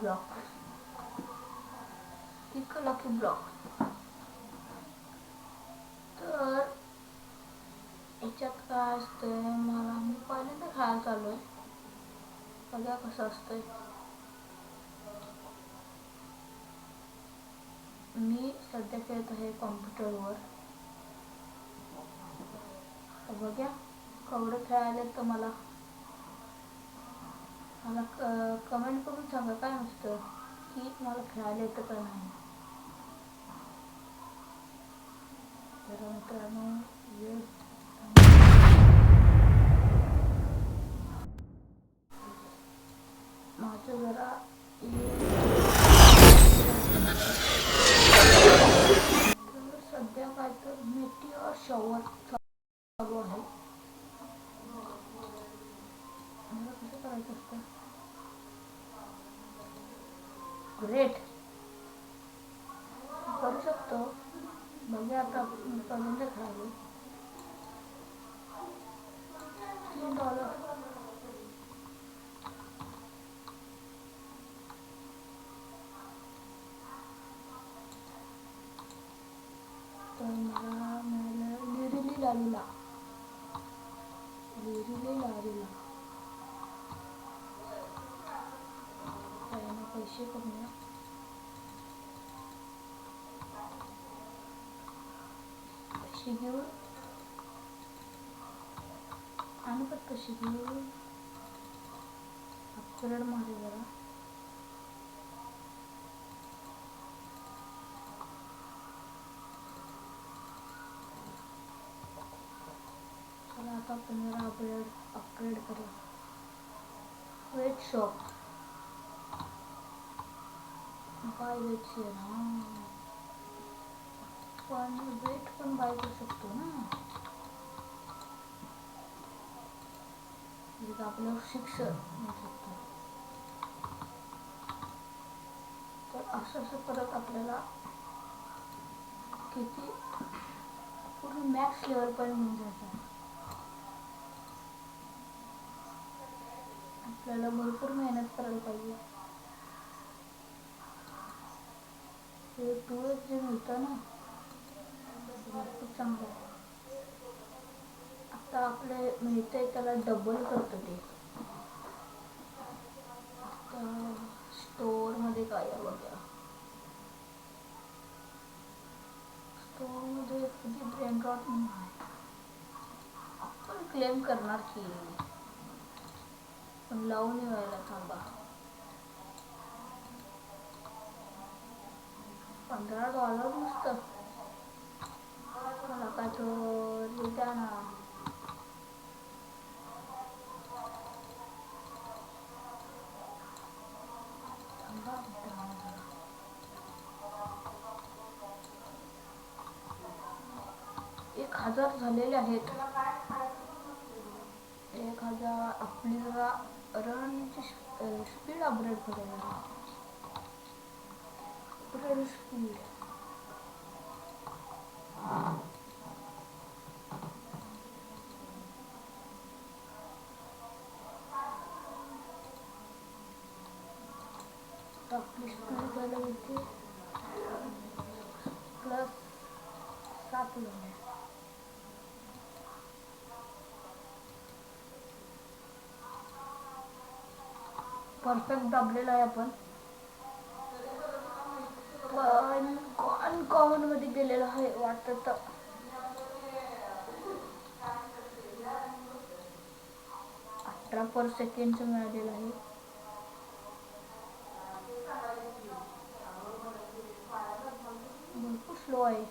Block, lucky block. तर याच्यात काय असतंय, मला मी पहिल्यांदा खेळायला चालू आहे. बघा कसं असतंय. मी सध्या खेळत आहे कॉम्प्युटरवर. तर बघा केवढं खेळायला तर मला कमेंट करून सांगा काय नसतं की मला खेळायला येतं का नाही. तर मित्रांनो माझं जरा सध्या काय तर मेटिओर शॉवर चालू आहे. मला कसं करायचं असतं. ग्रेट करू शकतो. बघा आता पर्यंत खेळालो. $3 तर मला मिळालं लिरिली लालीला. त्याने पैसे करूया. पैसे घेऊन आणि पण पैसे घेऊन अपग्रेड मारे जरा. चला आता आपण जरा अपग्रेड करूया. वेट शॉप बाय वेट ना, पण वेट पण बाय करू शकतो ना. आपल्यावर 6 मिळू शकतो. तर असं परत आपल्याला किती पूर्ण मॅक्स लेवल पण मिळून जायचं. आपल्याला भरपूर मेहनत करायला पाहिजे. हे टूल्स जे मिळतं ना भरपूर चांगलं आहे. आता आपले मिळतंय त्याला डबल करतं ते. आता स्टोर मध्ये काय आहे बघा. स्टोर मध्ये किती ब्रेन रॉट म्हणून आहे. आपण क्लेम करणार की पण लावून व्हायला थांबा. $15 नुसतं. मला काय तर द्या ना. थांबा 1000 झालेले आहेत. 1000 आपली जरा रनची स्पीड अपग्रेड करूया. अपग्रेड स्पीड आपली स्पीड झाली होती +7 झाले. परफेक्ट दाबलेला आहे आपण. पण अनकॉमन मध्ये गेलेलं आहे वाटत. 18% मिळालेलं आहे. भरपूर स्लो आहे.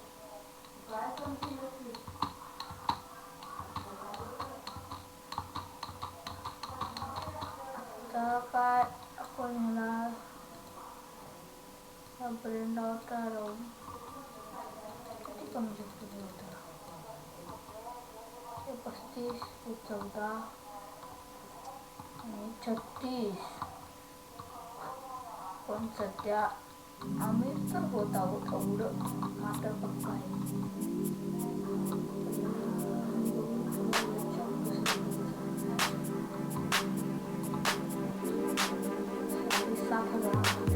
आता काय आपण ह्याला ब्रेन रॉट राहून किती कमी शकतो. 35, 14 आणि 36. पण सध्या आम्ही तर होत आहोत एवढं मात्र पक्का आहे. $7,000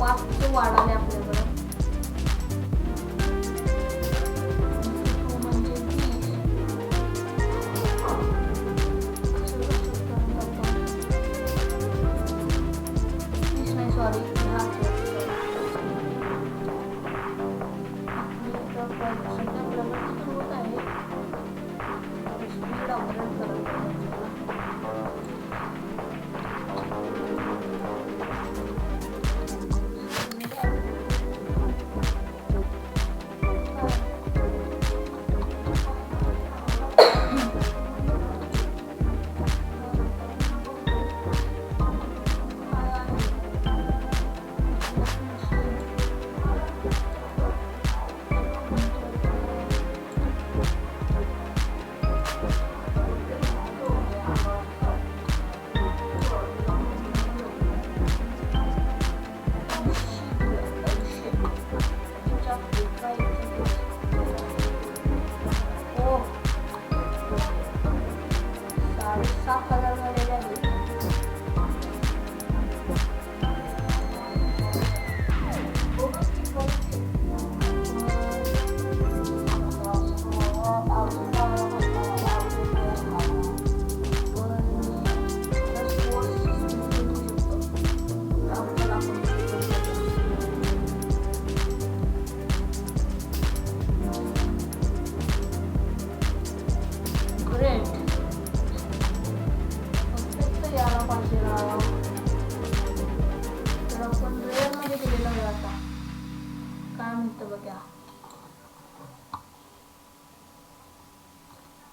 5 वाढाले आपल्याकडं. म्हणजे 20 नाही सॉरी 10. सध्या प्रगती तर होत आहे. स्पीड अपग्रेड करत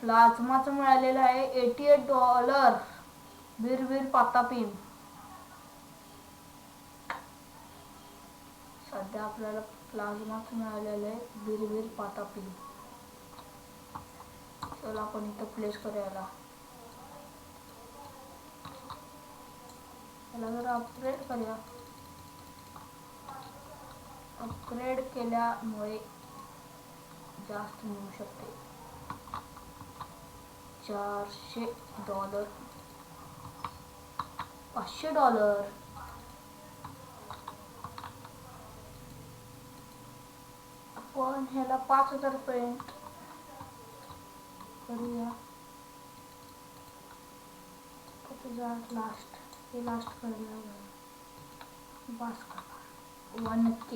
प्लाझ्माचं मिळालेलं आहे $88. वीर पातापिन. सध्या आपल्याला प्लाझ्माचं मिळालेलं आहे वीर पातापिन. चला आपण इथं प्लेस करूया. याला जरा अपग्रेड करूया. अपग्रेड केल्यामुळे जास्त मिळू शकते. $400, $500. आपण ह्याला 5000 पर्यंत करूया. 5000 लास्ट. हे लास्ट करूया. बस करा 1K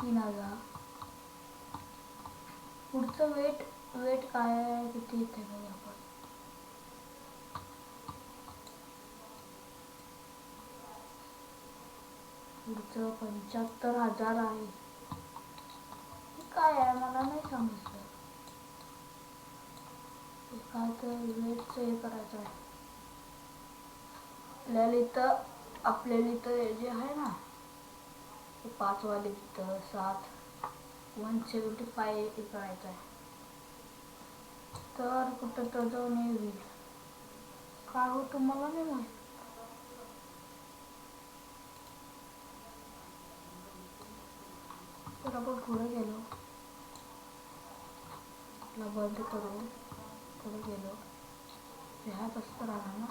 3000. पुढचं वेट काय आहे किती इथे बघा आपण. पुढचं 75,000 आहे. काय आहे मला नाही समजलं. काय तर वेटचं हे करायचं आहे आपल्याला इथं जे आहे ना ते 5 वाले इथं 7 175 हे करायचं आहे. तर कुठं तर जाऊन येईल काय होतं मला नाही माहित. तर आपण पुढे गेलो. आपला बंद करून पुढे गेलो. ह्या तसं राहणार ना.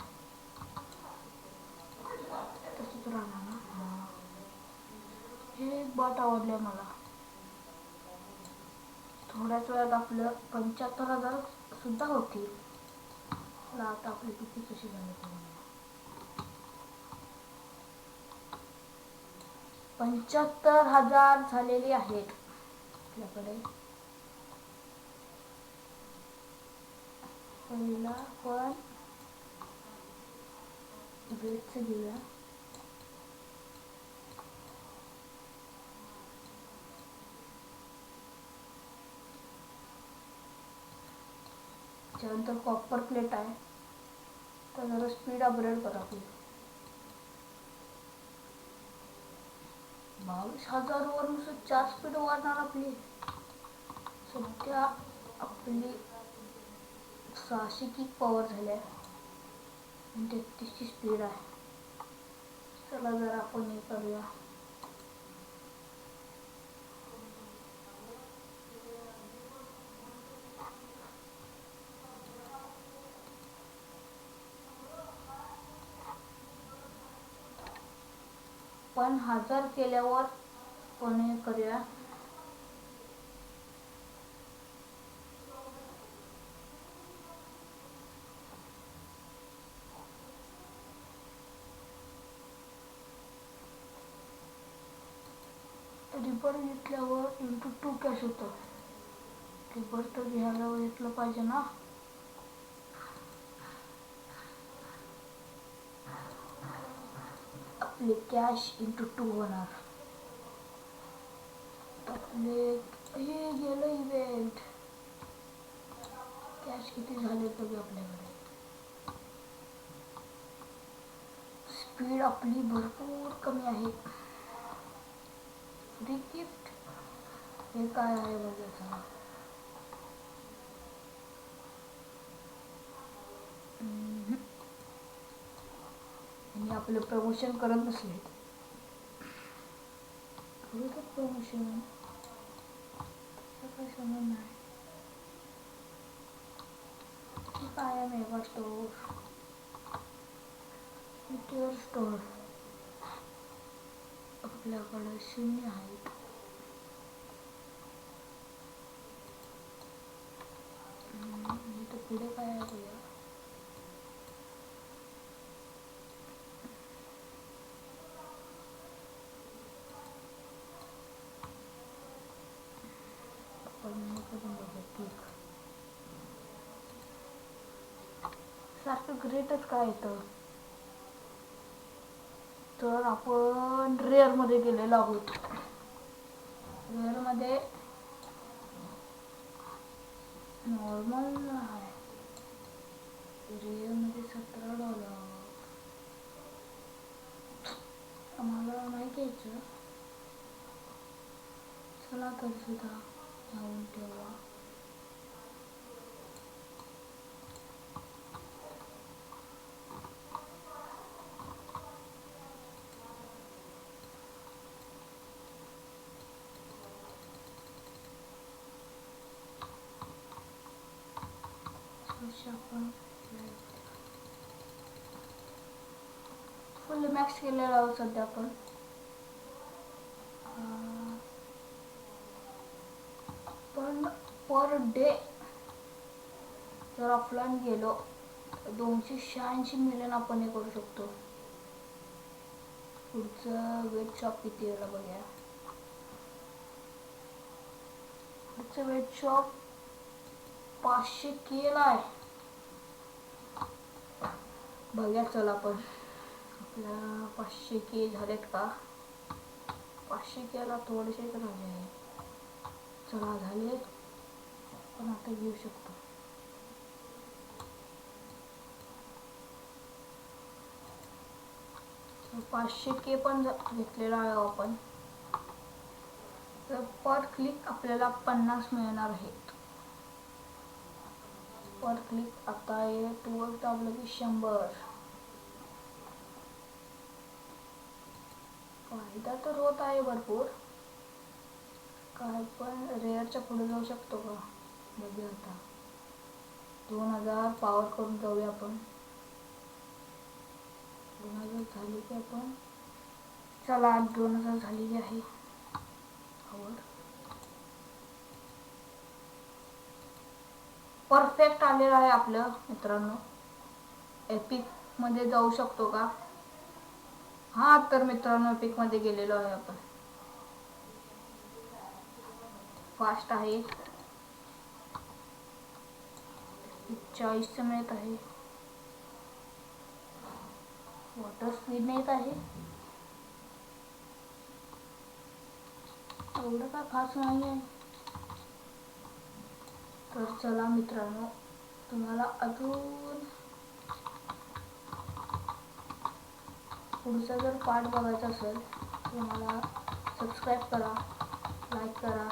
तसंच राहणार ना. हे एक बॉट आवडलं मला. थोड्याच वेळात आपलं 75,000 सुद्धा होतील. आता आपली किती कशी झाली 75,000 झालेली आहेत आपल्याकडे. पहिला पण वेटचं घेऊया. त्यानंतर कॉपर प्लेट आहे. तर जरा स्पीड अपग्रेड करा आपली. 22,000 वरून 4 स्पीड वाढणार आपली. सध्या आपली 600 किक पॉवर झाली आहे आणि 33ची स्पीड आहे. चला जरा आपण हे करूया. पण 1000 केल्यावर पण हे करूया. रिबर घेतल्यावर इंटू 2 कॅश होतं. रिबर तर घ्यायला घेतलं पाहिजे ना. आपले कॅश इंटू 2 होणार. आपले हे गेलं इव्हेंट. कॅश किती झाले बघू आपल्याकडे. स्पीड आपली भरपूर कमी आहे. फ्री गिफ्ट हे काय आहे बघा. आणि आपलं प्रमोशन करत नसले प्रमोशन काय समज नाही. काय आहे मेगा स्टोर, स्टोर आपल्याकडे 0 आहेत. तर पुढे काय आहे बघा. सारखं ग्रेटच काय येतं. तर आपण रेअर मध्ये गेलेलो आहोत. रेअर मध्ये नॉर्मल आहे. रेअर मध्ये $17 आम्हाला नाही घ्यायचं. चला तर सुद्धा जाऊन ठेवा. आपण फुल मॅक्स केलेला आहोत सध्या आपण. पण पर डे जर ऑफलाईन गेलो 286 मिलियन आपण हे करू शकतो. पुढचं वेट शॉप किती वेळा बघूया. पुढचं वेट शॉप 500 केला आहे. बघूया चला आपण. आपल्या 500 के झालेत का. 500 केला थोडेसे राहिले. चला झाले पण आता घेऊ शकतो. तर 500 के पण घेतलेला आहे आपण. तर पर क्लिक आपल्याला 50 मिळणार आहेत. पर क्लिक आता हे टूवर दाबलं की 100. फायदा तर होत आहे भरपूर. काय पण रेअरच्या पुढे जाऊ शकतो का बघूया आता. 2000 पावर करून जाऊया आपण. 2000 झाली की आपण. चला 2000 झालेली आहे. परफेक्ट आलेलं आहे आपलं मित्रांनो. एपिक मध्ये जाऊ शकतो का. हा तर मित्रांनो एपिक मध्ये गेलेलो आहे आपण. फास्ट आहे. 40 मिळत आहे. वॉटर स्पीड मिळत आहे. एवढं काय खास नाही आहे. तर चला मित्रांनो तुम्हाला अजून पुढचा जर पार्ट बघायचा असेल तर मला सबस्क्राईब करा, लाईक करा.